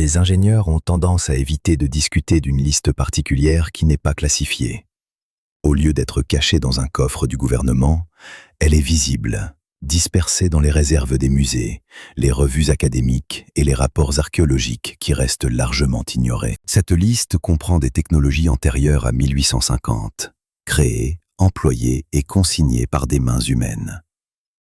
Les ingénieurs ont tendance à éviter de discuter d'une liste particulière qui n'est pas classifiée. Au lieu d'être cachée dans un coffre du gouvernement, elle est visible, dispersée dans les réserves des musées, les revues académiques et les rapports archéologiques qui restent largement ignorés. Cette liste comprend des technologies antérieures à 1850, créées, employées et consignées par des mains humaines.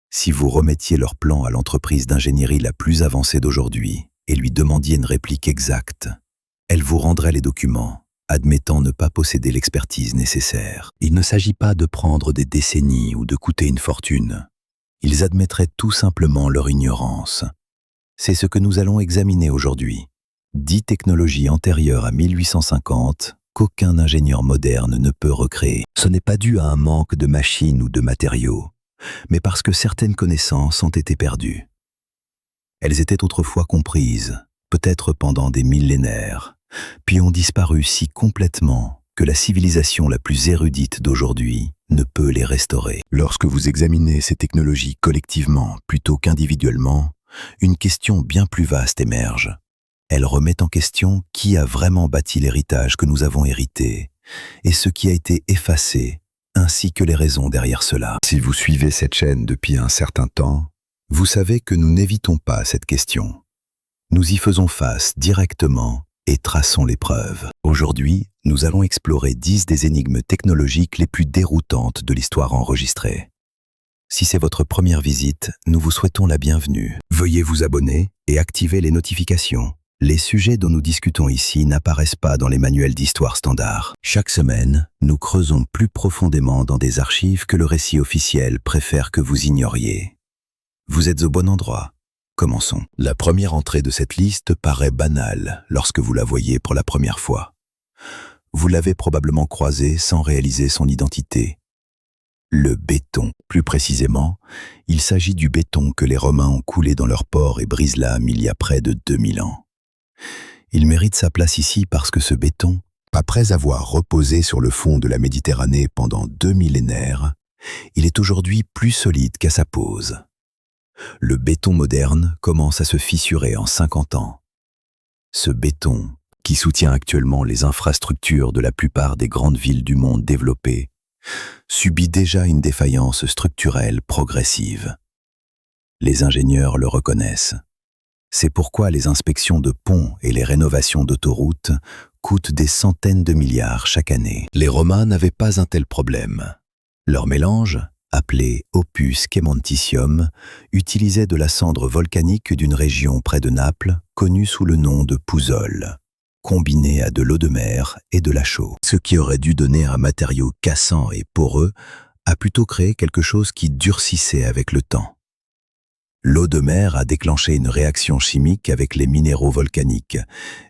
Si vous remettiez leur plan à l'entreprise d'ingénierie la plus avancée d'aujourd'hui et lui demandiez une réplique exacte, elle vous rendrait les documents, admettant ne pas posséder l'expertise nécessaire. Il ne s'agit pas de prendre des décennies ou de coûter une fortune. Ils admettraient tout simplement leur ignorance. C'est ce que nous allons examiner aujourd'hui. 10 technologies antérieures à 1850 qu'aucun ingénieur moderne ne peut recréer. Ce n'est pas dû à un manque de machines ou de matériaux, mais parce que certaines connaissances ont été perdues. Elles étaient autrefois comprises, peut-être pendant des millénaires, puis ont disparu si complètement que la civilisation la plus érudite d'aujourd'hui ne peut les restaurer. Lorsque vous examinez ces technologies collectivement plutôt qu'individuellement, une question bien plus vaste émerge. Elle remet en question qui a vraiment bâti l'héritage que nous avons hérité et ce qui a été effacé, ainsi que les raisons derrière cela. Si vous suivez cette chaîne depuis un certain temps, vous savez que nous n'évitons pas cette question. Nous y faisons face directement et traçons les preuves. Aujourd'hui, nous allons explorer 10 des énigmes technologiques les plus déroutantes de l'histoire enregistrée. Si c'est votre première visite, nous vous souhaitons la bienvenue. Veuillez vous abonner et activer les notifications. Les sujets dont nous discutons ici n'apparaissent pas dans les manuels d'histoire standard. Chaque semaine, nous creusons plus profondément dans des archives que le récit officiel préfère que vous ignoriez. Vous êtes au bon endroit. Commençons. La première entrée de cette liste paraît banale lorsque vous la voyez pour la première fois. Vous l'avez probablement croisée sans réaliser son identité. Le béton. Plus précisément, il s'agit du béton que les Romains ont coulé dans leur port et brise-lames il y a près de 2000 ans. Il mérite sa place ici parce que ce béton, après avoir reposé sur le fond de la Méditerranée pendant 2 millénaires, il est aujourd'hui plus solide qu'à sa pose. Le béton moderne commence à se fissurer en 50 ans. Ce béton, qui soutient actuellement les infrastructures de la plupart des grandes villes du monde développé, subit déjà une défaillance structurelle progressive. Les ingénieurs le reconnaissent. C'est pourquoi les inspections de ponts et les rénovations d'autoroutes coûtent des centaines de milliards chaque année. Les Romains n'avaient pas un tel problème. Leur mélange, appelé opus caementitium, utilisait de la cendre volcanique d'une région près de Naples, connue sous le nom de Pouzole, combinée à de l'eau de mer et de la chaux. Ce qui aurait dû donner un matériau cassant et poreux a plutôt créé quelque chose qui durcissait avec le temps. L'eau de mer a déclenché une réaction chimique avec les minéraux volcaniques,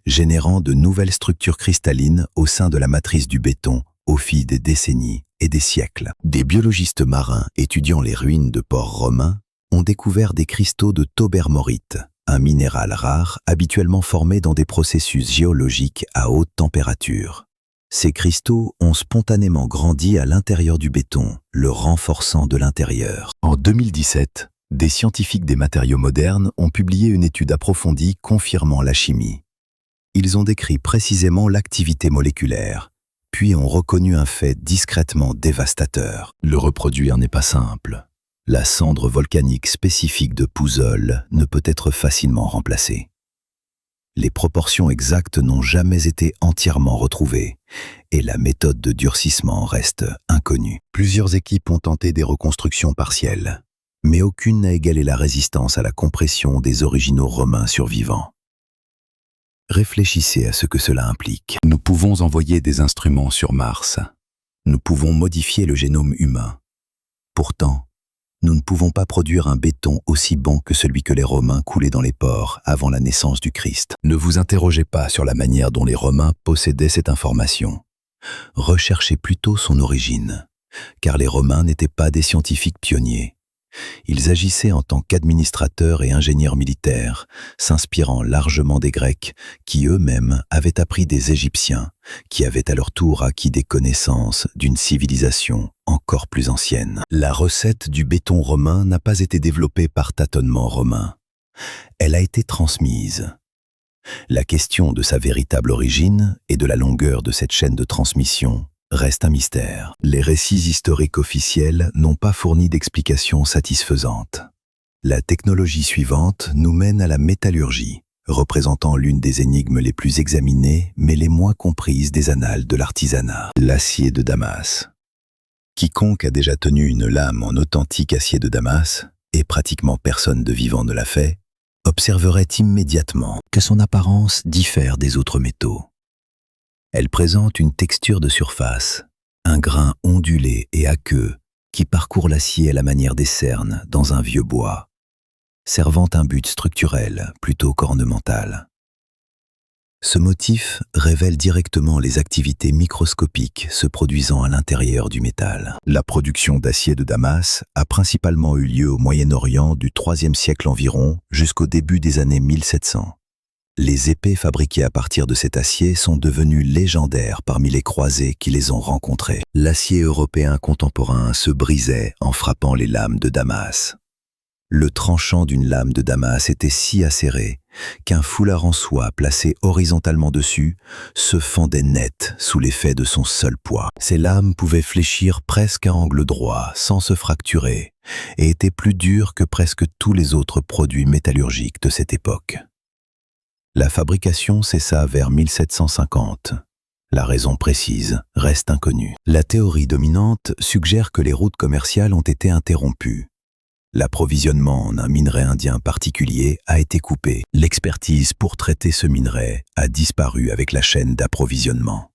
générant de nouvelles structures cristallines au sein de la matrice du béton au fil des décennies et des siècles. Des biologistes marins étudiant les ruines de ports romains ont découvert des cristaux de tobermorite, un minéral rare habituellement formé dans des processus géologiques à haute température. Ces cristaux ont spontanément grandi à l'intérieur du béton, le renforçant de l'intérieur. En 2017, des scientifiques des matériaux modernes ont publié une étude approfondie confirmant la chimie. Ils ont décrit précisément l'activité moléculaire, puis ont reconnu un fait discrètement dévastateur. Le reproduire n'est pas simple. La cendre volcanique spécifique de Pouzole ne peut être facilement remplacée. Les proportions exactes n'ont jamais été entièrement retrouvées, et la méthode de durcissement reste inconnue. Plusieurs équipes ont tenté des reconstructions partielles, mais aucune n'a égalé la résistance à la compression des originaux romains survivants. Réfléchissez à ce que cela implique. Nous pouvons envoyer des instruments sur Mars. Nous pouvons modifier le génome humain. Pourtant, nous ne pouvons pas produire un béton aussi bon que celui que les Romains coulaient dans les ports avant la naissance du Christ. Ne vous interrogez pas sur la manière dont les Romains possédaient cette information. Recherchez plutôt son origine, car les Romains n'étaient pas des scientifiques pionniers. Ils agissaient en tant qu'administrateurs et ingénieurs militaires, s'inspirant largement des Grecs, qui eux-mêmes avaient appris des Égyptiens, qui avaient à leur tour acquis des connaissances d'une civilisation encore plus ancienne. La recette du béton romain n'a pas été développée par tâtonnement romain. Elle a été transmise. La question de sa véritable origine et de la longueur de cette chaîne de transmission reste un mystère. Les récits historiques officiels n'ont pas fourni d'explications satisfaisantes. La technologie suivante nous mène à la métallurgie, représentant l'une des énigmes les plus examinées mais les moins comprises des annales de l'artisanat. L'acier de Damas. Quiconque a déjà tenu une lame en authentique acier de Damas, et pratiquement personne de vivant ne l'a fait, observerait immédiatement que son apparence diffère des autres métaux. Elle présente une texture de surface, un grain ondulé et aqueux qui parcourt l'acier à la manière des cernes dans un vieux bois, servant un but structurel plutôt qu'ornemental. Ce motif révèle directement les activités microscopiques se produisant à l'intérieur du métal. La production d'acier de Damas a principalement eu lieu au Moyen-Orient du IIIe siècle environ jusqu'au début des années 1700. Les épées fabriquées à partir de cet acier sont devenues légendaires parmi les croisés qui les ont rencontrées. L'acier européen contemporain se brisait en frappant les lames de Damas. Le tranchant d'une lame de Damas était si acéré qu'un foulard en soie placé horizontalement dessus se fendait net sous l'effet de son seul poids. Ces lames pouvaient fléchir presque à angle droit sans se fracturer et étaient plus dures que presque tous les autres produits métallurgiques de cette époque. La fabrication cessa vers 1750. La raison précise reste inconnue. La théorie dominante suggère que les routes commerciales ont été interrompues. L'approvisionnement en un minerai indien particulier a été coupé. L'expertise pour traiter ce minerai a disparu avec la chaîne d'approvisionnement.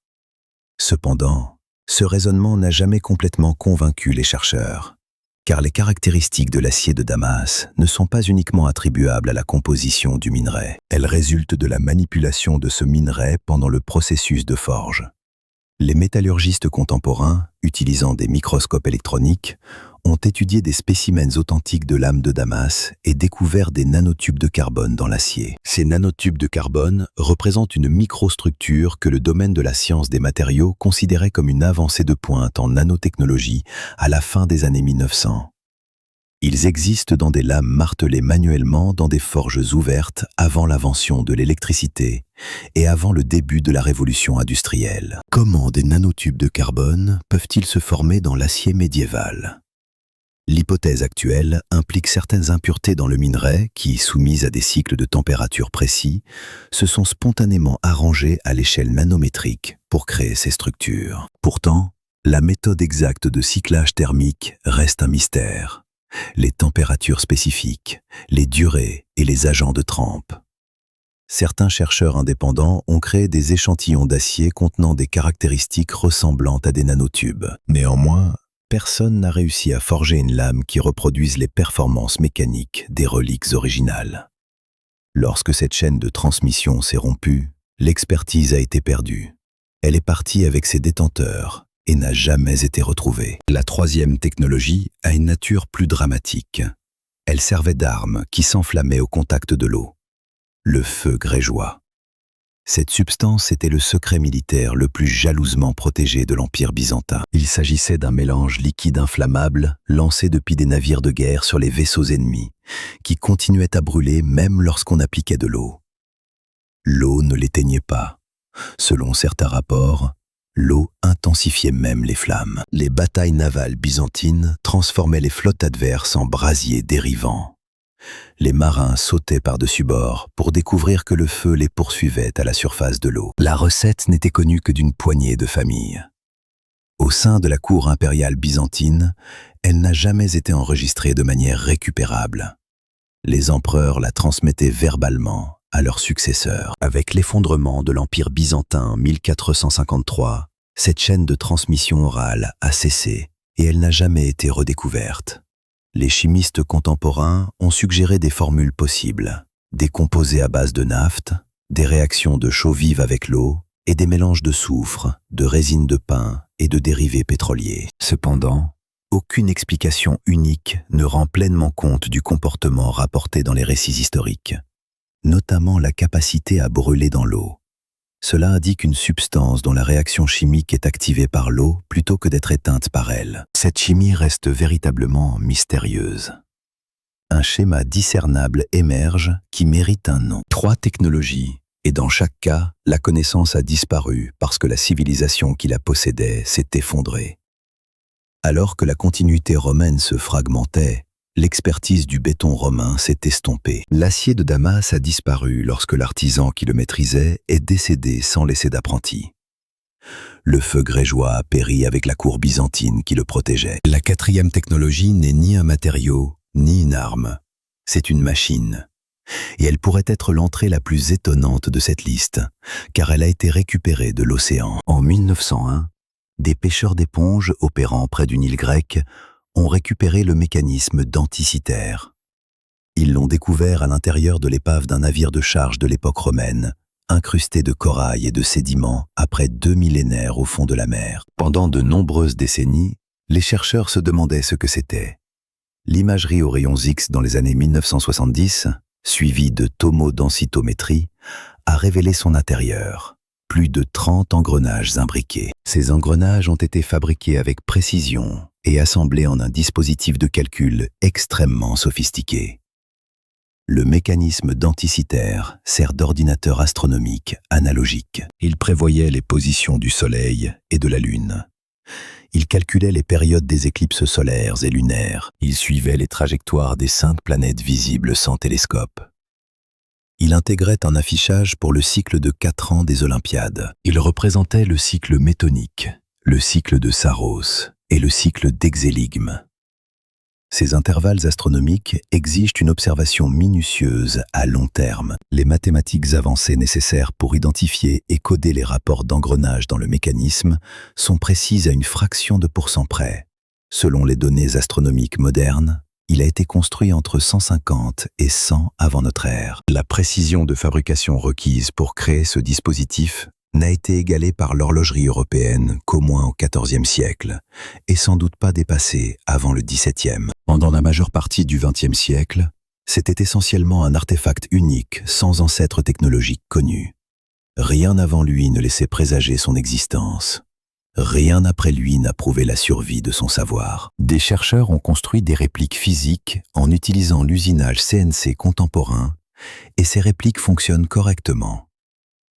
Cependant, ce raisonnement n'a jamais complètement convaincu les chercheurs, car les caractéristiques de l'acier de Damas ne sont pas uniquement attribuables à la composition du minerai. Elles résultent de la manipulation de ce minerai pendant le processus de forge. Les métallurgistes contemporains, utilisant des microscopes électroniques, ont étudié des spécimens authentiques de lames de Damas et découvert des nanotubes de carbone dans l'acier. Ces nanotubes de carbone représentent une microstructure que le domaine de la science des matériaux considérait comme une avancée de pointe en nanotechnologie à la fin des années 1900. Ils existent dans des lames martelées manuellement dans des forges ouvertes avant l'invention de l'électricité et avant le début de la révolution industrielle. Comment des nanotubes de carbone peuvent-ils se former dans l'acier médiéval ? L'hypothèse actuelle implique certaines impuretés dans le minerai qui, soumises à des cycles de température précis, se sont spontanément arrangées à l'échelle nanométrique pour créer ces structures. Pourtant, la méthode exacte de cyclage thermique reste un mystère. Les températures spécifiques, les durées et les agents de trempe. Certains chercheurs indépendants ont créé des échantillons d'acier contenant des caractéristiques ressemblantes à des nanotubes. Néanmoins, personne n'a réussi à forger une lame qui reproduise les performances mécaniques des reliques originales. Lorsque cette chaîne de transmission s'est rompue, l'expertise a été perdue. Elle est partie avec ses détenteurs et n'a jamais été retrouvée. La troisième technologie a une nature plus dramatique. Elle servait d'arme qui s'enflammait au contact de l'eau. Le feu grégeois. Cette substance était le secret militaire le plus jalousement protégé de l'Empire byzantin. Il s'agissait d'un mélange liquide inflammable lancé depuis des navires de guerre sur les vaisseaux ennemis, qui continuait à brûler même lorsqu'on appliquait de l'eau. L'eau ne l'éteignait pas. Selon certains rapports, l'eau intensifiait même les flammes. Les batailles navales byzantines transformaient les flottes adverses en brasiers dérivants. Les marins sautaient par-dessus bord pour découvrir que le feu les poursuivait à la surface de l'eau. La recette n'était connue que d'une poignée de familles. Au sein de la cour impériale byzantine, elle n'a jamais été enregistrée de manière récupérable. Les empereurs la transmettaient verbalement à leurs successeurs. Avec l'effondrement de l'Empire byzantin en 1453, cette chaîne de transmission orale a cessé et elle n'a jamais été redécouverte. Les chimistes contemporains ont suggéré des formules possibles, des composés à base de naphte, des réactions de chaux vive avec l'eau et des mélanges de soufre, de résine de pin et de dérivés pétroliers. Cependant, aucune explication unique ne rend pleinement compte du comportement rapporté dans les récits historiques, notamment la capacité à brûler dans l'eau. Cela indique une substance dont la réaction chimique est activée par l'eau plutôt que d'être éteinte par elle. Cette chimie reste véritablement mystérieuse. Un schéma discernable émerge qui mérite un nom. 3 technologies Et dans chaque cas, la connaissance a disparu parce que la civilisation qui la possédait s'est effondrée. Alors que la continuité romaine se fragmentait, l'expertise du béton romain s'est estompée. L'acier de Damas a disparu lorsque l'artisan qui le maîtrisait est décédé sans laisser d'apprenti. Le feu grégeois a péri avec la cour byzantine qui le protégeait. La quatrième technologie n'est ni un matériau, ni une arme. C'est une machine. Et elle pourrait être l'entrée la plus étonnante de cette liste, car elle a été récupérée de l'océan. En 1901, des pêcheurs d'éponges opérant près d'une île grecque ont récupéré le mécanisme denticitaire. Ils l'ont découvert à l'intérieur de l'épave d'un navire de charge de l'époque romaine, incrusté de corail et de sédiments après 2 millénaires au fond de la mer. Pendant de nombreuses décennies, les chercheurs se demandaient ce que c'était. L'imagerie aux rayons X dans les années 1970, suivie de tomodensitométrie, a révélé son intérieur. Plus de 30 engrenages imbriqués. Ces engrenages ont été fabriqués avec précision et assemblés en un dispositif de calcul extrêmement sophistiqué. Le mécanisme denticitaire sert d'ordinateur astronomique analogique. Il prévoyait les positions du Soleil et de la Lune. Il calculait les périodes des éclipses solaires et lunaires. Il suivait les trajectoires des 5 planètes visibles sans télescope. Il intégrait un affichage pour le cycle de 4 ans des Olympiades. Il représentait le cycle métonique, le cycle de Saros et le cycle d'Exéligme. Ces intervalles astronomiques exigent une observation minutieuse à long terme. Les mathématiques avancées nécessaires pour identifier et coder les rapports d'engrenage dans le mécanisme sont précises à une fraction de pourcent près. Selon les données astronomiques modernes, il a été construit entre 150 et 100 avant notre ère. La précision de fabrication requise pour créer ce dispositif n'a été égalée par l'horlogerie européenne qu'au moins au XIVe siècle, et sans doute pas dépassée avant le XVIIe. Pendant la majeure partie du XXe siècle, c'était essentiellement un artefact unique, sans ancêtre technologique connu. Rien avant lui ne laissait présager son existence. Rien après lui n'a prouvé la survie de son savoir. Des chercheurs ont construit des répliques physiques en utilisant l'usinage CNC contemporain, et ces répliques fonctionnent correctement.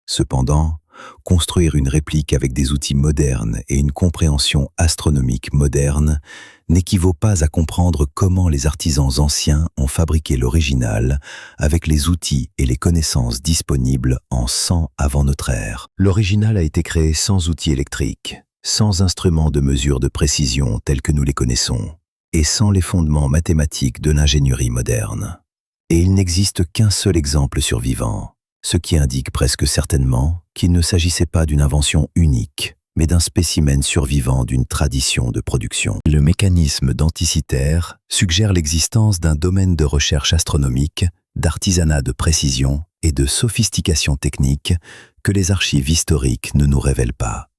Cependant, construire une réplique avec des outils modernes et une compréhension astronomique moderne n'équivaut pas à comprendre comment les artisans anciens ont fabriqué l'original avec les outils et les connaissances disponibles en 100 avant notre ère. L'original a été créé sans outils électriques, sans instruments de mesure de précision tels que nous les connaissons, et sans les fondements mathématiques de l'ingénierie moderne. Et il n'existe qu'un seul exemple survivant, ce qui indique presque certainement qu'il ne s'agissait pas d'une invention unique, mais d'un spécimen survivant d'une tradition de production. Le mécanisme denticitaire suggère l'existence d'un domaine de recherche astronomique, d'artisanat de précision et de sophistication technique que les archives historiques ne nous révèlent pas.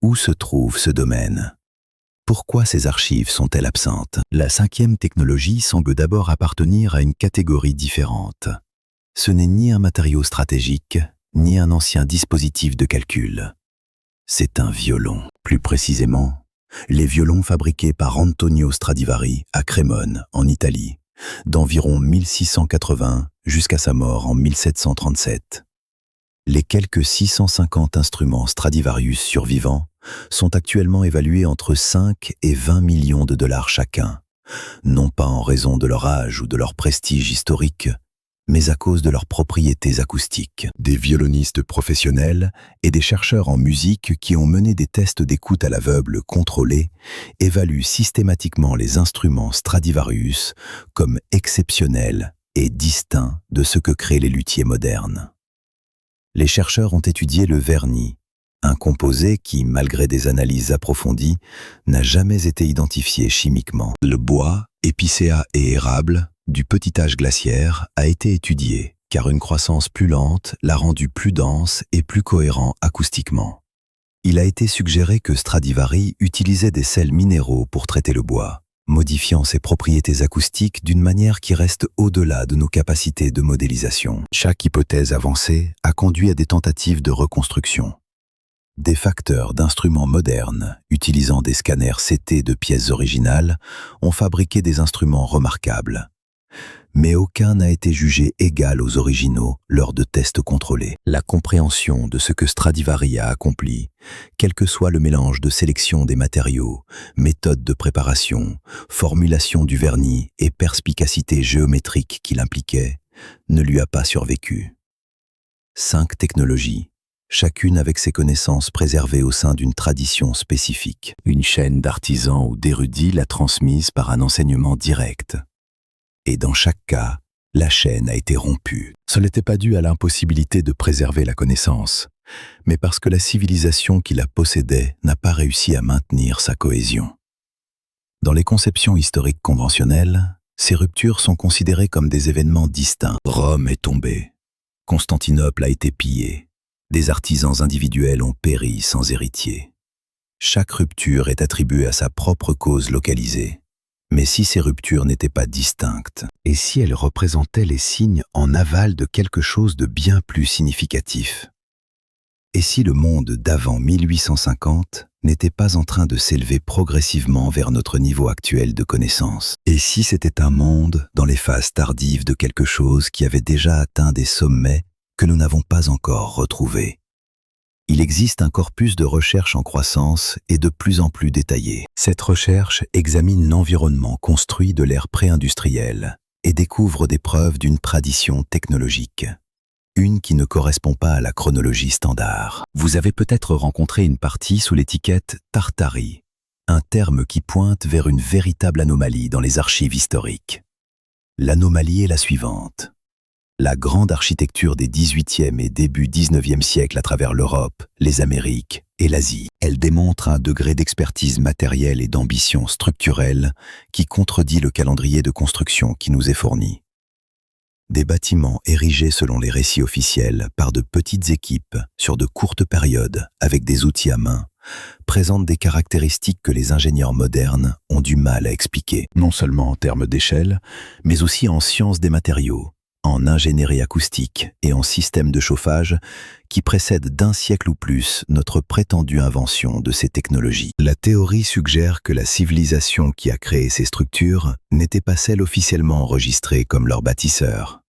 Où se trouve ce domaine ? Pourquoi ces archives sont-elles absentes ? La 5e technologie semble d'abord appartenir à une catégorie différente. Ce n'est ni un matériau stratégique, ni un ancien dispositif de calcul. C'est un violon. Plus précisément, les violons fabriqués par Antonio Stradivari à Crémone, en Italie, d'environ 1680 jusqu'à sa mort en 1737. Les quelques 650 instruments Stradivarius survivants sont actuellement évalués entre 5 et 20 millions de dollars chacun, non pas en raison de leur âge ou de leur prestige historique, mais à cause de leurs propriétés acoustiques. Des violonistes professionnels et des chercheurs en musique qui ont mené des tests d'écoute à l'aveugle contrôlés évaluent systématiquement les instruments Stradivarius comme exceptionnels et distincts de ce que créent les luthiers modernes. Les chercheurs ont étudié le vernis, un composé qui, malgré des analyses approfondies, n'a jamais été identifié chimiquement. Le bois, épicéa et érable, du petit âge glaciaire, a été étudié, car une croissance plus lente l'a rendu plus dense et plus cohérent acoustiquement. Il a été suggéré que Stradivari utilisait des sels minéraux pour traiter le bois, modifiant ses propriétés acoustiques d'une manière qui reste au-delà de nos capacités de modélisation. Chaque hypothèse avancée a conduit à des tentatives de reconstruction. Des facteurs d'instruments modernes, utilisant des scanners CT de pièces originales, ont fabriqué des instruments remarquables. mais aucun n'a été jugé égal aux originaux lors de tests contrôlés. La compréhension de ce que Stradivari a accompli, quel que soit le mélange de sélection des matériaux, méthode de préparation, formulation du vernis et perspicacité géométrique qu'il impliquait, ne lui a pas survécu. 5 technologies, chacune avec ses connaissances préservées au sein d'une tradition spécifique. Une chaîne d'artisans ou d'érudits l'a transmise par un enseignement direct. Et dans chaque cas, la chaîne a été rompue. Ce n'était pas dû à l'impossibilité de préserver la connaissance, mais parce que la civilisation qui la possédait n'a pas réussi à maintenir sa cohésion. Dans les conceptions historiques conventionnelles, ces ruptures sont considérées comme des événements distincts. Rome est tombée, Constantinople a été pillée, des artisans individuels ont péri sans héritier. Chaque rupture est attribuée à sa propre cause localisée. Mais si ces ruptures n'étaient pas distinctes, et si elles représentaient les signes en aval de quelque chose de bien plus significatif? Et si le monde d'avant 1850 n'était pas en train de s'élever progressivement vers notre niveau actuel de connaissance? Et si c'était un monde dans les phases tardives de quelque chose qui avait déjà atteint des sommets que nous n'avons pas encore retrouvés? Il existe un corpus de recherche en croissance et de plus en plus détaillé. Cette recherche examine l'environnement construit de l'ère pré-industrielle et découvre des preuves d'une tradition technologique. Une qui ne correspond pas à la chronologie standard. Vous avez peut-être rencontré une partie sous l'étiquette Tartarie, un terme qui pointe vers une véritable anomalie dans les archives historiques. L'anomalie est la suivante. La grande architecture des XVIIIe et début XIXe siècles à travers l'Europe, les Amériques et l'Asie, elle démontre un degré d'expertise matérielle et d'ambition structurelle qui contredit le calendrier de construction qui nous est fourni. Des bâtiments érigés selon les récits officiels par de petites équipes sur de courtes périodes avec des outils à main présentent des caractéristiques que les ingénieurs modernes ont du mal à expliquer, non seulement en termes d'échelle, mais aussi en sciences des matériaux, en ingénierie acoustique et en système de chauffage qui précèdent d'un siècle ou plus notre prétendue invention de ces technologies. La théorie suggère que la civilisation qui a créé ces structures n'était pas celle officiellement enregistrée comme leur bâtisseur,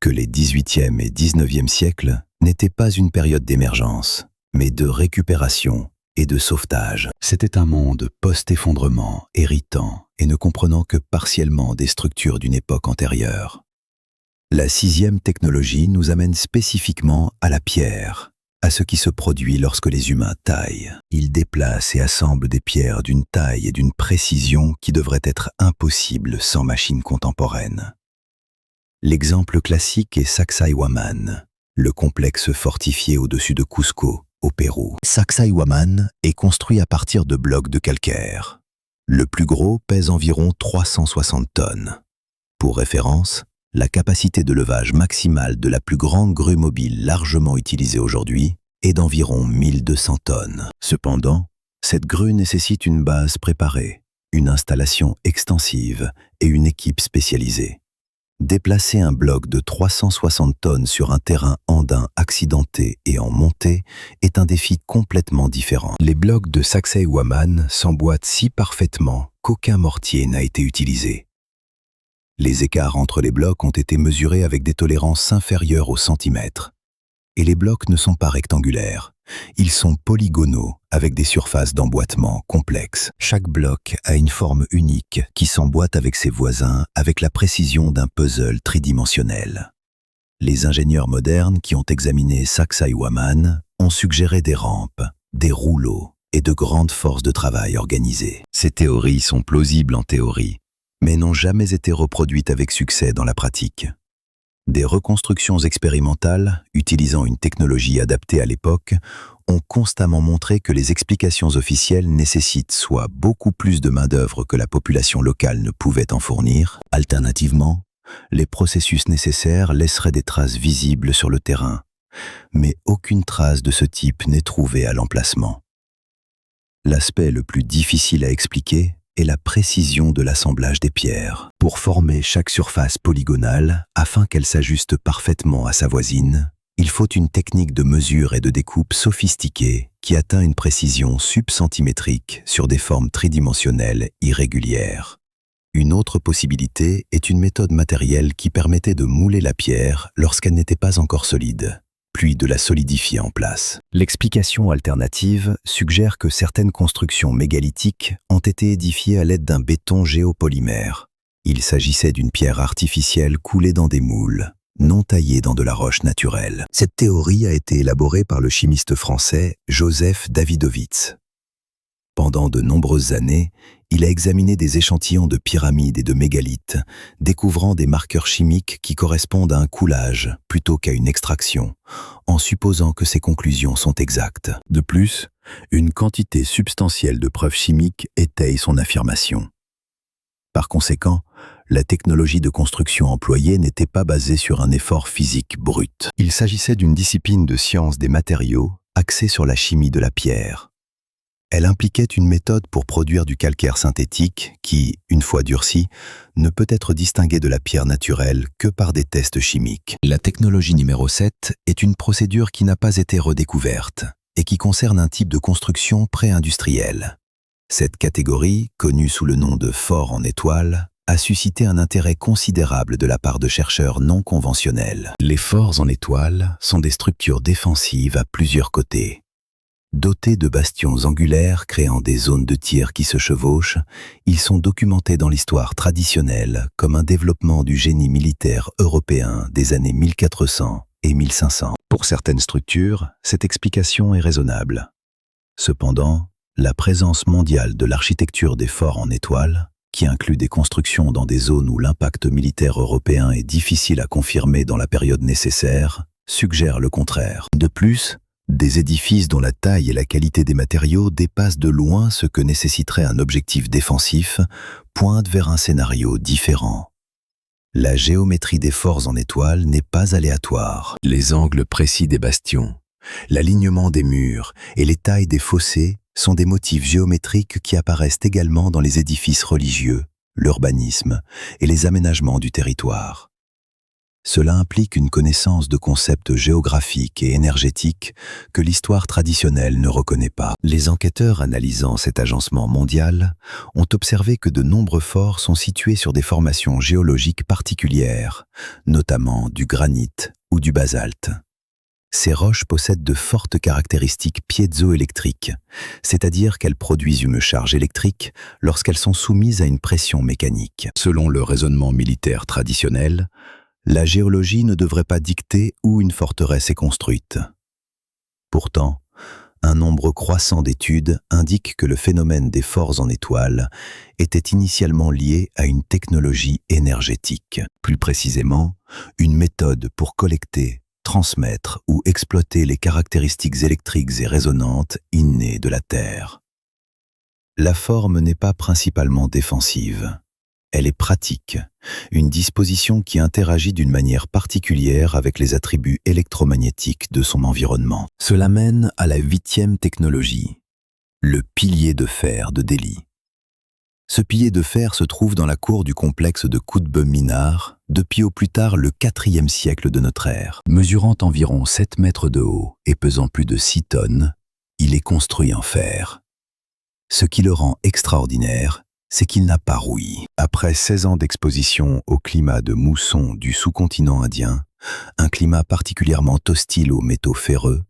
que les XVIIIe et XIXe siècles n'étaient pas une période d'émergence, mais de récupération et de sauvetage. C'était un monde post-effondrement, héritant et ne comprenant que partiellement des structures d'une époque antérieure. La 6e technologie nous amène spécifiquement à la pierre, à ce qui se produit lorsque les humains taillent. Ils déplacent et assemblent des pierres d'une taille et d'une précision qui devraient être impossibles sans machine contemporaine. L'exemple classique est Sacsayhuaman, le complexe fortifié au-dessus de Cusco, au Pérou. Sacsayhuaman est construit à partir de blocs de calcaire. Le plus gros pèse environ 360 tonnes. Pour référence, la capacité de levage maximale de la plus grande grue mobile largement utilisée aujourd'hui est d'environ 1200 tonnes. Cependant, cette grue nécessite une base préparée, une installation extensive et une équipe spécialisée. Déplacer un bloc de 360 tonnes sur un terrain andin accidenté et en montée est un défi complètement différent. Les blocs de Sacsayhuaman s'emboîtent si parfaitement qu'aucun mortier n'a été utilisé. Les écarts entre les blocs ont été mesurés avec des tolérances inférieures au centimètre. Et les blocs ne sont pas rectangulaires. Ils sont polygonaux avec des surfaces d'emboîtement complexes. Chaque bloc a une forme unique qui s'emboîte avec ses voisins avec la précision d'un puzzle tridimensionnel. Les ingénieurs modernes qui ont examiné Sacsayhuaman ont suggéré des rampes, des rouleaux et de grandes forces de travail organisées. Ces théories sont plausibles en théorie, mais n'ont jamais été reproduites avec succès dans la pratique. Des reconstructions expérimentales, utilisant une technologie adaptée à l'époque, ont constamment montré que les explications officielles nécessitent soit beaucoup plus de main-d'œuvre que la population locale ne pouvait en fournir. Alternativement, les processus nécessaires laisseraient des traces visibles sur le terrain, mais aucune trace de ce type n'est trouvée à l'emplacement. L'aspect le plus difficile à expliquer est la précision de l'assemblage des pierres. Pour former chaque surface polygonale, afin qu'elle s'ajuste parfaitement à sa voisine, il faut une technique de mesure et de découpe sophistiquée qui atteint une précision subcentimétrique sur des formes tridimensionnelles irrégulières. Une autre possibilité est une méthode matérielle qui permettait de mouler la pierre lorsqu'elle n'était pas encore solide, puis de la solidifier en place. L'explication alternative suggère que certaines constructions mégalithiques ont été édifiées à l'aide d'un béton géopolymère. Il s'agissait d'une pierre artificielle coulée dans des moules, non taillée dans de la roche naturelle. Cette théorie a été élaborée par le chimiste français Joseph Davidovits. Pendant de nombreuses années, il a examiné des échantillons de pyramides et de mégalithes, découvrant des marqueurs chimiques qui correspondent à un coulage plutôt qu'à une extraction, en supposant que ces conclusions sont exactes. De plus, une quantité substantielle de preuves chimiques étaye son affirmation. Par conséquent, la technologie de construction employée n'était pas basée sur un effort physique brut. Il s'agissait d'une discipline de science des matériaux axée sur la chimie de la pierre. Elle impliquait une méthode pour produire du calcaire synthétique qui, une fois durci, ne peut être distingué de la pierre naturelle que par des tests chimiques. La technologie numéro 7 est une procédure qui n'a pas été redécouverte et qui concerne un type de construction pré-industrielle. Cette catégorie, connue sous le nom de fort en étoile, a suscité un intérêt considérable de la part de chercheurs non conventionnels. Les forts en étoile sont des structures défensives à plusieurs côtés. Dotés de bastions angulaires créant des zones de tir qui se chevauchent, ils sont documentés dans l'histoire traditionnelle comme un développement du génie militaire européen des années 1400 et 1500. Pour certaines structures, cette explication est raisonnable. Cependant, la présence mondiale de l'architecture des forts en étoile, qui inclut des constructions dans des zones où l'impact militaire européen est difficile à confirmer dans la période nécessaire, suggère le contraire. De plus, des édifices dont la taille et la qualité des matériaux dépassent de loin ce que nécessiterait un objectif défensif pointent vers un scénario différent. La géométrie des forts en étoile n'est pas aléatoire. Les angles précis des bastions, l'alignement des murs et les tailles des fossés sont des motifs géométriques qui apparaissent également dans les édifices religieux, l'urbanisme et les aménagements du territoire. Cela implique une connaissance de concepts géographiques et énergétiques que l'histoire traditionnelle ne reconnaît pas. Les enquêteurs analysant cet agencement mondial ont observé que de nombreux forts sont situés sur des formations géologiques particulières, notamment du granit ou du basalte. Ces roches possèdent de fortes caractéristiques piézoélectriques, c'est-à-dire qu'elles produisent une charge électrique lorsqu'elles sont soumises à une pression mécanique. Selon le raisonnement militaire traditionnel, la géologie ne devrait pas dicter où une forteresse est construite. Pourtant, un nombre croissant d'études indiquent que le phénomène des forts en étoile était initialement lié à une technologie énergétique. Plus précisément, une méthode pour collecter, transmettre ou exploiter les caractéristiques électriques et résonantes innées de la Terre. La forme n'est pas principalement défensive. Elle est pratique, une disposition qui interagit d'une manière particulière avec les attributs électromagnétiques de son environnement. Cela mène à la 8e technologie, le pilier de fer de Delhi. Ce pilier de fer se trouve dans la cour du complexe de Qutb Minar depuis au plus tard le 4e siècle de notre ère. Mesurant environ 7 mètres de haut et pesant plus de 6 tonnes, il est construit en fer. Ce qui le rend extraordinaire, c'est qu'il n'a pas rouillé. Après 16 ans d'exposition au climat de mousson du sous-continent indien, un climat particulièrement hostile aux métaux ferreux,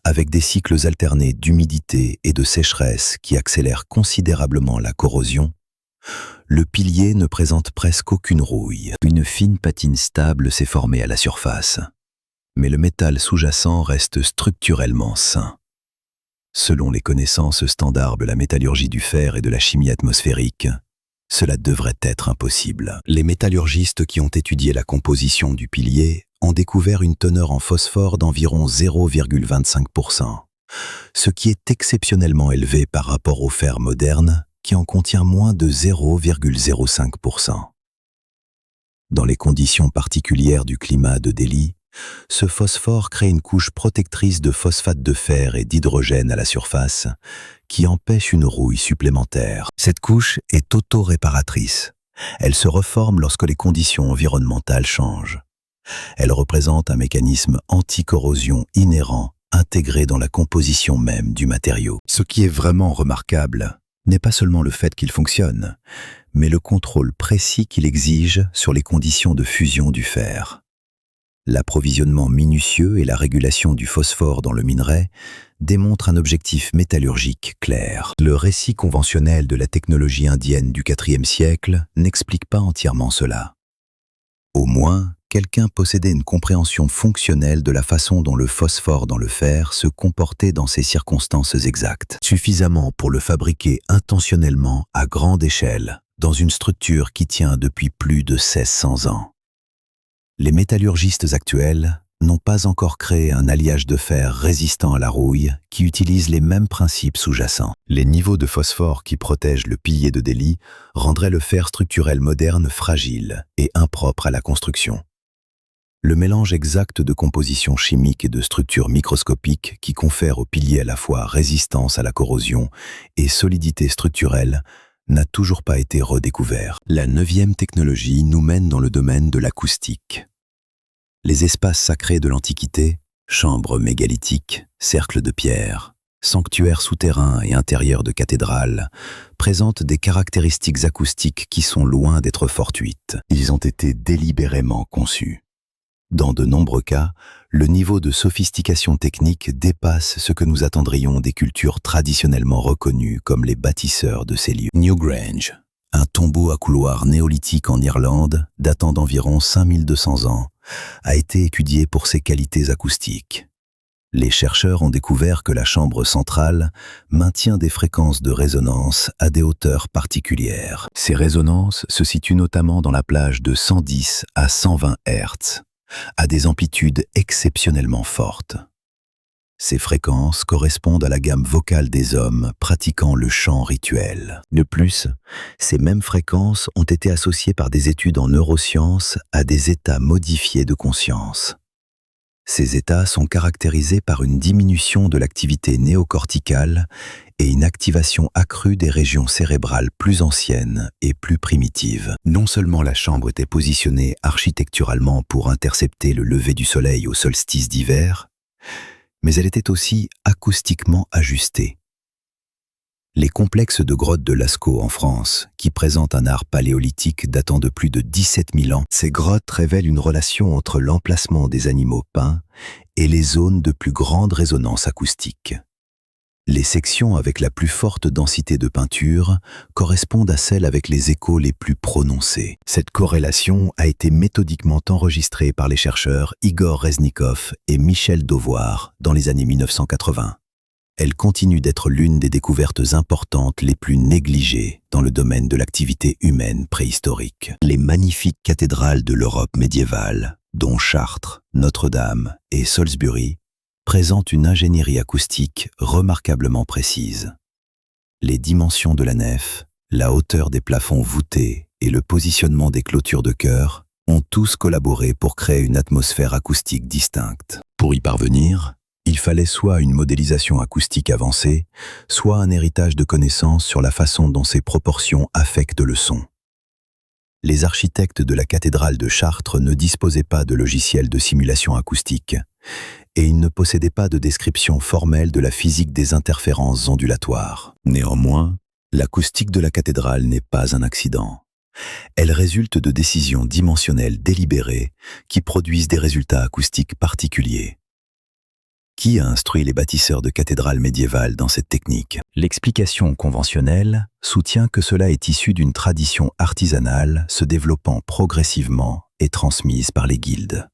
avec des cycles alternés d'humidité et de sécheresse qui accélèrent considérablement la corrosion, le pilier ne présente presque aucune rouille. Une fine patine stable s'est formée à la surface, mais le métal sous-jacent reste structurellement sain. Selon les connaissances standards de la métallurgie du fer et de la chimie atmosphérique, cela devrait être impossible. Les métallurgistes qui ont étudié la composition du pilier ont découvert une teneur en phosphore d'environ 0,25%, ce qui est exceptionnellement élevé par rapport au fer moderne qui en contient moins de 0,05%. Dans les conditions particulières du climat de Delhi, ce phosphore crée une couche protectrice de phosphate de fer et d'hydrogène à la surface qui empêche une rouille supplémentaire. Cette couche est auto-réparatrice. Elle se reforme lorsque les conditions environnementales changent. Elle représente un mécanisme anti-corrosion inhérent intégré dans la composition même du matériau. Ce qui est vraiment remarquable, n'est pas seulement le fait qu'il fonctionne, mais le contrôle précis qu'il exige sur les conditions de fusion du fer. L'approvisionnement minutieux et la régulation du phosphore dans le minerai démontrent un objectif métallurgique clair. Le récit conventionnel de la technologie indienne du IVe siècle n'explique pas entièrement cela. Au moins, quelqu'un possédait une compréhension fonctionnelle de la façon dont le phosphore dans le fer se comportait dans ces circonstances exactes, suffisamment pour le fabriquer intentionnellement à grande échelle, dans une structure qui tient depuis plus de 1600 ans. Les métallurgistes actuels n'ont pas encore créé un alliage de fer résistant à la rouille qui utilise les mêmes principes sous-jacents. Les niveaux de phosphore qui protègent le pilier de Delhi rendraient le fer structurel moderne fragile et impropre à la construction. Le mélange exact de compositions chimiques et de structures microscopiques qui confèrent au pilier à la fois résistance à la corrosion et solidité structurelle n'a toujours pas été redécouvert. La 9e technologie nous mène dans le domaine de l'acoustique. Les espaces sacrés de l'Antiquité, chambres mégalithiques, cercles de pierre, sanctuaires souterrains et intérieurs de cathédrales, présentent des caractéristiques acoustiques qui sont loin d'être fortuites. Ils ont été délibérément conçus. Dans de nombreux cas, le niveau de sophistication technique dépasse ce que nous attendrions des cultures traditionnellement reconnues comme les bâtisseurs de ces lieux. Newgrange, un tombeau à couloir néolithique en Irlande, datant d'environ 5200 ans, a été étudié pour ses qualités acoustiques. Les chercheurs ont découvert que la chambre centrale maintient des fréquences de résonance à des hauteurs particulières. Ces résonances se situent notamment dans la plage de 110 à 120 Hz, à des amplitudes exceptionnellement fortes. Ces fréquences correspondent à la gamme vocale des hommes pratiquant le chant rituel. De plus, ces mêmes fréquences ont été associées par des études en neurosciences à des états modifiés de conscience. Ces états sont caractérisés par une diminution de l'activité néocorticale et une activation accrue des régions cérébrales plus anciennes et plus primitives. Non seulement la chambre était positionnée architecturalement pour intercepter le lever du soleil au solstice d'hiver, mais elle était aussi acoustiquement ajustée. Les complexes de grottes de Lascaux en France, qui présentent un art paléolithique datant de plus de 17 000 ans, ces grottes révèlent une relation entre l'emplacement des animaux peints et les zones de plus grande résonance acoustique. Les sections avec la plus forte densité de peinture correspondent à celles avec les échos les plus prononcés. Cette corrélation a été méthodiquement enregistrée par les chercheurs Igor Reznikov et Michel Dauvoir dans les années 1980. Elle continue d'être l'une des découvertes importantes les plus négligées dans le domaine de l'activité humaine préhistorique. Les magnifiques cathédrales de l'Europe médiévale, dont Chartres, Notre-Dame et Salisbury, présentent une ingénierie acoustique remarquablement précise. Les dimensions de la nef, la hauteur des plafonds voûtés et le positionnement des clôtures de chœur ont tous collaboré pour créer une atmosphère acoustique distincte. Pour y parvenir, il fallait soit une modélisation acoustique avancée, soit un héritage de connaissances sur la façon dont ces proportions affectent le son. Les architectes de la cathédrale de Chartres ne disposaient pas de logiciels de simulation acoustique, et ils ne possédaient pas de description formelle de la physique des interférences ondulatoires. Néanmoins, l'acoustique de la cathédrale n'est pas un accident. Elle résulte de décisions dimensionnelles délibérées qui produisent des résultats acoustiques particuliers. Qui a instruit les bâtisseurs de cathédrales médiévales dans cette technique? L'explication conventionnelle soutient que cela est issu d'une tradition artisanale se développant progressivement et transmise par les guildes.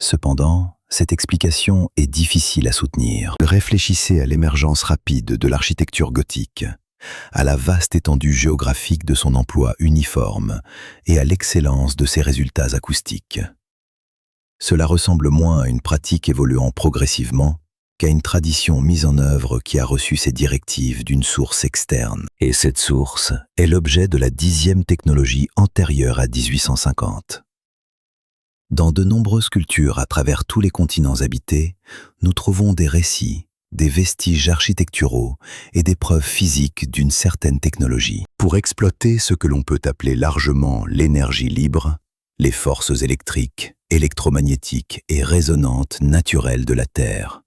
Cependant, cette explication est difficile à soutenir. Réfléchissez à l'émergence rapide de l'architecture gothique, à la vaste étendue géographique de son emploi uniforme et à l'excellence de ses résultats acoustiques. Cela ressemble moins à une pratique évoluant progressivement qu'à une tradition mise en œuvre qui a reçu ses directives d'une source externe. Et cette source est l'objet de la 10e technologie antérieure à 1850. Dans de nombreuses cultures à travers tous les continents habités, nous trouvons des récits, des vestiges architecturaux et des preuves physiques d'une certaine technologie. Pour exploiter ce que l'on peut appeler largement l'énergie libre, les forces électriques, électromagnétiques et résonantes naturelles de la Terre.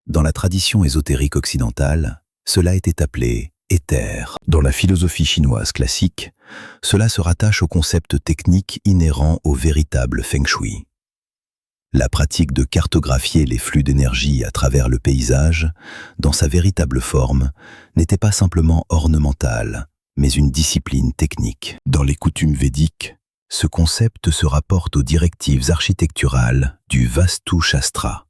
Dans la tradition ésotérique occidentale, cela était appelé éther. Dans la philosophie chinoise classique, cela se rattache au concept technique inhérent au véritable feng shui. La pratique de cartographier les flux d'énergie à travers le paysage, dans sa véritable forme, n'était pas simplement ornementale, mais une discipline technique. Dans les coutumes védiques, ce concept se rapporte aux directives architecturales du Vastu Shastra.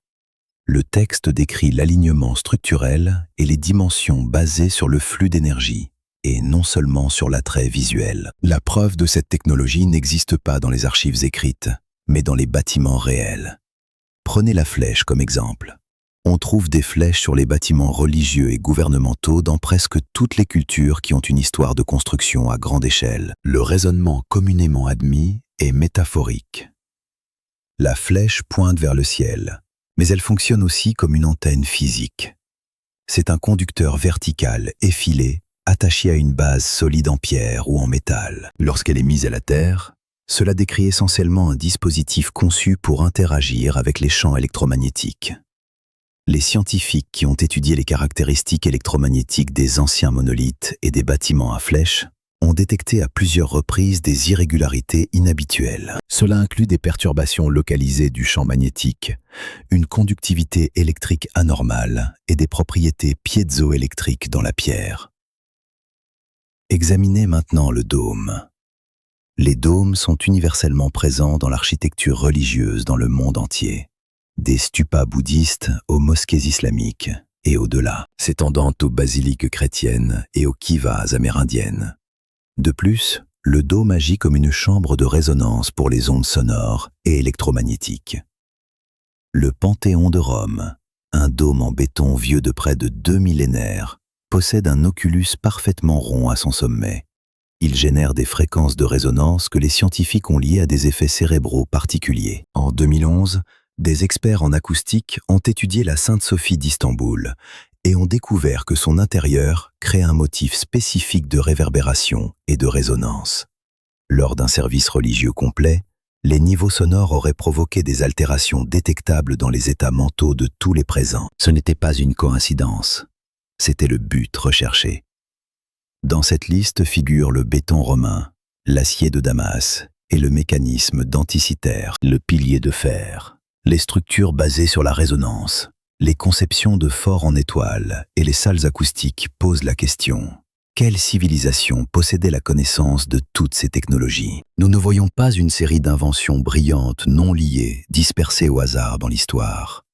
Le texte décrit l'alignement structurel et les dimensions basées sur le flux d'énergie, et non seulement sur l'attrait visuel. La preuve de cette technologie n'existe pas dans les archives écrites, mais dans les bâtiments réels. Prenez la flèche comme exemple. On trouve des flèches sur les bâtiments religieux et gouvernementaux dans presque toutes les cultures qui ont une histoire de construction à grande échelle. Le raisonnement communément admis est métaphorique. La flèche pointe vers le ciel, mais elle fonctionne aussi comme une antenne physique. C'est un conducteur vertical effilé, attaché à une base solide en pierre ou en métal. Lorsqu'elle est mise à la terre, cela décrit essentiellement un dispositif conçu pour interagir avec les champs électromagnétiques. Les scientifiques qui ont étudié les caractéristiques électromagnétiques des anciens monolithes et des bâtiments à flèches ont détecté à plusieurs reprises des irrégularités inhabituelles. Cela inclut des perturbations localisées du champ magnétique, une conductivité électrique anormale et des propriétés piézoélectriques dans la pierre. Examinez maintenant le dôme. Les dômes sont universellement présents dans l'architecture religieuse dans le monde entier, des stupas bouddhistes aux mosquées islamiques et au-delà, s'étendant aux basiliques chrétiennes et aux kivas amérindiennes. De plus, le dôme agit comme une chambre de résonance pour les ondes sonores et électromagnétiques. Le Panthéon de Rome, un dôme en béton vieux de près de 2 millénaires, possède un oculus parfaitement rond à son sommet. Il génère des fréquences de résonance que les scientifiques ont liées à des effets cérébraux particuliers. En 2011, des experts en acoustique ont étudié la Sainte-Sophie d'Istanbul et ont découvert que son intérieur crée un motif spécifique de réverbération et de résonance. Lors d'un service religieux complet, les niveaux sonores auraient provoqué des altérations détectables dans les états mentaux de tous les présents. Ce n'était pas une coïncidence, c'était le but recherché. Dans cette liste figurent le béton romain, l'acier de Damas et le mécanisme denticitaire, le pilier de fer, les structures basées sur la résonance, les conceptions de forts en étoiles et les salles acoustiques posent la question: quelle civilisation possédait la connaissance de toutes ces technologies? Nous ne voyons pas une série d'inventions brillantes non liées, dispersées au hasard dans l'histoire.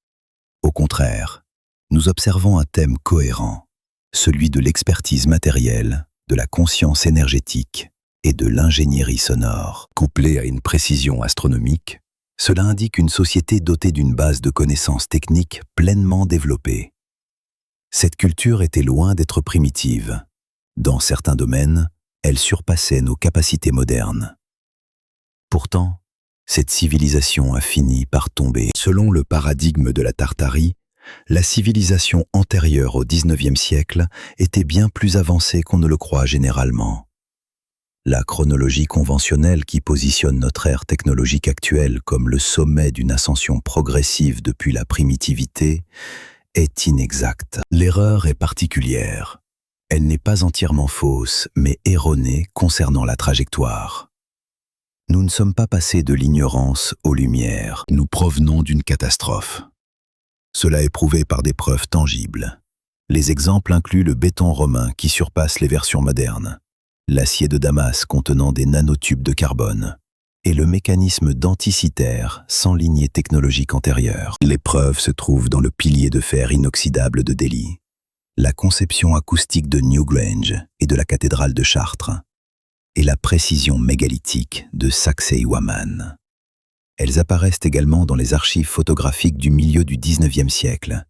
Au contraire, nous observons un thème cohérent, celui de l'expertise matérielle, de la conscience énergétique et de l'ingénierie sonore. Couplé à une précision astronomique, cela indique une société dotée d'une base de connaissances techniques pleinement développée. Cette culture était loin d'être primitive. Dans certains domaines, elle surpassait nos capacités modernes. Pourtant, cette civilisation a fini par tomber. Selon le paradigme de la Tartarie, la civilisation antérieure au XIXe siècle était bien plus avancée qu'on ne le croit généralement. La chronologie conventionnelle qui positionne notre ère technologique actuelle comme le sommet d'une ascension progressive depuis la primitivité est inexacte. L'erreur est particulière. Elle n'est pas entièrement fausse, mais erronée concernant la trajectoire. Nous ne sommes pas passés de l'ignorance aux lumières. Nous provenons d'une catastrophe. Cela est prouvé par des preuves tangibles. Les exemples incluent le béton romain qui surpasse les versions modernes, l'acier de Damas contenant des nanotubes de carbone, et le mécanisme denticitaire sans lignée technologique antérieure. Les preuves se trouvent dans le pilier de fer inoxydable de Delhi, la conception acoustique de Newgrange et de la cathédrale de Chartres, et la précision mégalithique de Sacsayhuaman. Elles apparaissent également dans les archives photographiques du milieu du XIXe siècle,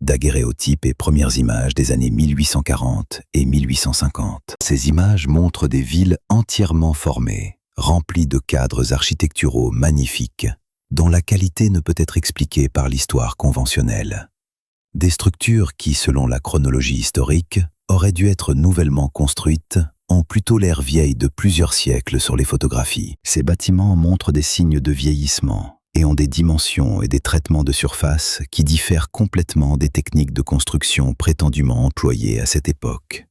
daguerréotypes et premières images des années 1840 et 1850. Ces images montrent des villes entièrement formées, remplies de cadres architecturaux magnifiques, dont la qualité ne peut être expliquée par l'histoire conventionnelle. Des structures qui, selon la chronologie historique, auraient dû être nouvellement construites ont plutôt l'air vieilles de plusieurs siècles sur les photographies. Ces bâtiments montrent des signes de vieillissement et ont des dimensions et des traitements de surface qui diffèrent complètement des techniques de construction prétendument employées à cette époque.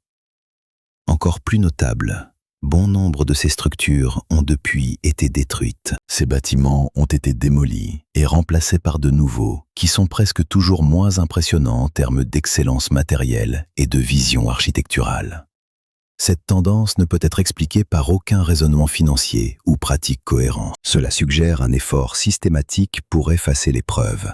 Encore plus notable, bon nombre de ces structures ont depuis été détruites. Ces bâtiments ont été démolis et remplacés par de nouveaux, qui sont presque toujours moins impressionnants en termes d'excellence matérielle et de vision architecturale. Cette tendance ne peut être expliquée par aucun raisonnement financier ou pratique cohérent. Cela suggère un effort systématique pour effacer les preuves.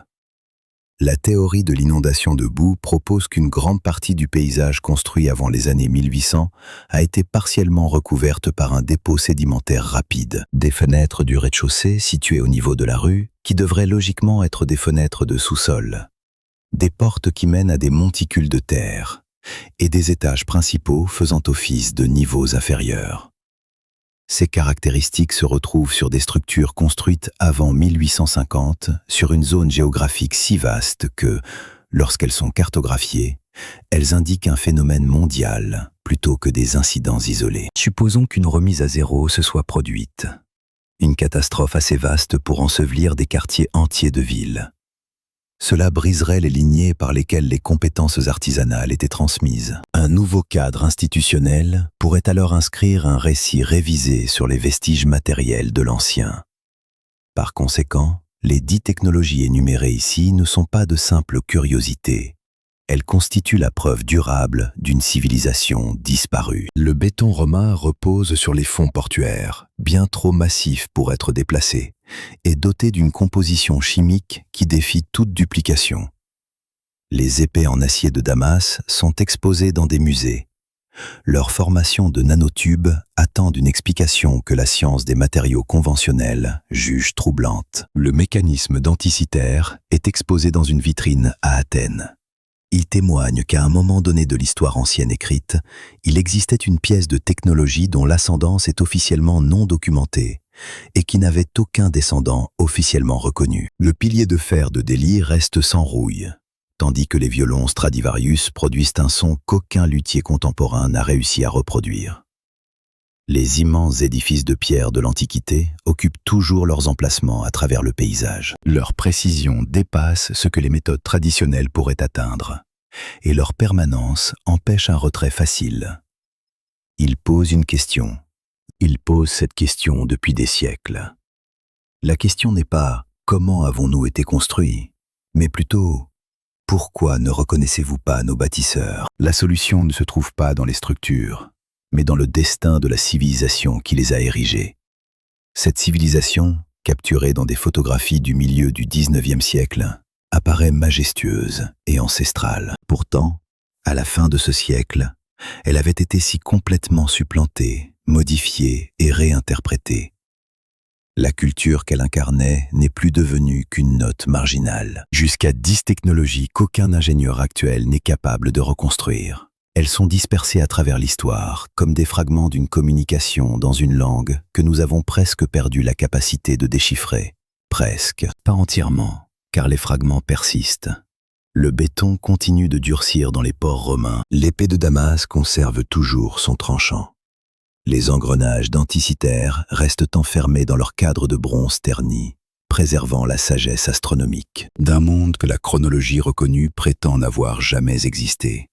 La théorie de l'inondation de boue propose qu'une grande partie du paysage construit avant les années 1800 a été partiellement recouverte par un dépôt sédimentaire rapide. Des fenêtres du rez-de-chaussée situées au niveau de la rue, qui devraient logiquement être des fenêtres de sous-sol. Des portes qui mènent à des monticules de terre, et des étages principaux faisant office de niveaux inférieurs. Ces caractéristiques se retrouvent sur des structures construites avant 1850 sur une zone géographique si vaste que, lorsqu'elles sont cartographiées, elles indiquent un phénomène mondial plutôt que des incidents isolés. Supposons qu'une remise à zéro se soit produite. Une catastrophe assez vaste pour ensevelir des quartiers entiers de villes. Cela briserait les lignées par lesquelles les compétences artisanales étaient transmises. Un nouveau cadre institutionnel pourrait alors inscrire un récit révisé sur les vestiges matériels de l'ancien. Par conséquent, les 10 technologies énumérées ici ne sont pas de simples curiosités. Elles constituent la preuve durable d'une civilisation disparue. Le béton romain repose sur les fonds portuaires, bien trop massifs pour être déplacés, et doté d'une composition chimique qui défie toute duplication. Les épées en acier de Damas sont exposées dans des musées. Leur formation de nanotubes attend une explication que la science des matériaux conventionnels juge troublante. Le mécanisme denticitaire est exposé dans une vitrine à Athènes. Il témoigne qu'à un moment donné de l'histoire ancienne écrite, il existait une pièce de technologie dont l'ascendance est officiellement non documentée et qui n'avait aucun descendant officiellement reconnu. Le pilier de fer de Delhi reste sans rouille, tandis que les violons Stradivarius produisent un son qu'aucun luthier contemporain n'a réussi à reproduire. Les immenses édifices de pierre de l'Antiquité occupent toujours leurs emplacements à travers le paysage. Leur précision dépasse ce que les méthodes traditionnelles pourraient atteindre, et leur permanence empêche un retrait facile. Ils posent une question. Ils posent cette question depuis des siècles. La question n'est pas « comment avons-nous été construits ?», mais plutôt « pourquoi ne reconnaissez-vous pas nos bâtisseurs ?» La solution ne se trouve pas dans les structures, mais dans le destin de la civilisation qui les a érigés. Cette civilisation, capturée dans des photographies du milieu du XIXe siècle, apparaît majestueuse et ancestrale. Pourtant, à la fin de ce siècle, elle avait été si complètement supplantée, modifiée et réinterprétée. La culture qu'elle incarnait n'est plus devenue qu'une note marginale. Jusqu'à 10 technologies qu'aucun ingénieur actuel n'est capable de reconstruire. Elles sont dispersées à travers l'histoire, comme des fragments d'une communication dans une langue que nous avons presque perdu la capacité de déchiffrer. Presque, pas entièrement, car les fragments persistent. Le béton continue de durcir dans les ports romains. L'épée de Damas conserve toujours son tranchant. Les engrenages denticitaires restent enfermés dans leur cadre de bronze terni, préservant la sagesse astronomique d'un monde que la chronologie reconnue prétend n'avoir jamais existé.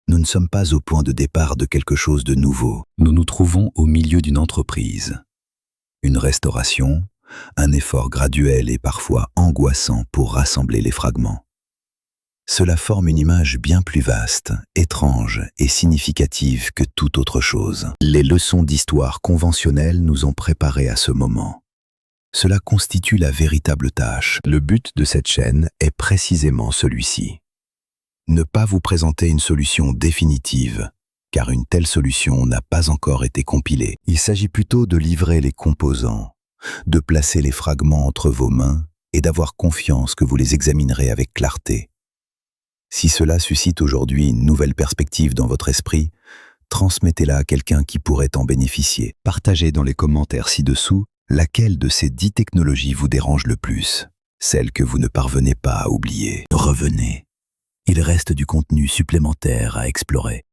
Nous ne sommes pas au point de départ de quelque chose de nouveau. Nous nous trouvons au milieu d'une entreprise. Une restauration, un effort graduel et parfois angoissant pour rassembler les fragments. Cela forme une image bien plus vaste, étrange et significative que toute autre chose. Les leçons d'histoire conventionnelles nous ont préparés à ce moment. Cela constitue la véritable tâche. Le but de cette chaîne est précisément celui-ci. Ne pas vous présenter une solution définitive, car une telle solution n'a pas encore été compilée. Il s'agit plutôt de livrer les composants, de placer les fragments entre vos mains et d'avoir confiance que vous les examinerez avec clarté. Si cela suscite aujourd'hui une nouvelle perspective dans votre esprit, transmettez-la à quelqu'un qui pourrait en bénéficier. Partagez dans les commentaires ci-dessous laquelle de ces 10 technologies vous dérange le plus, celle que vous ne parvenez pas à oublier. Revenez. Il reste du contenu supplémentaire à explorer.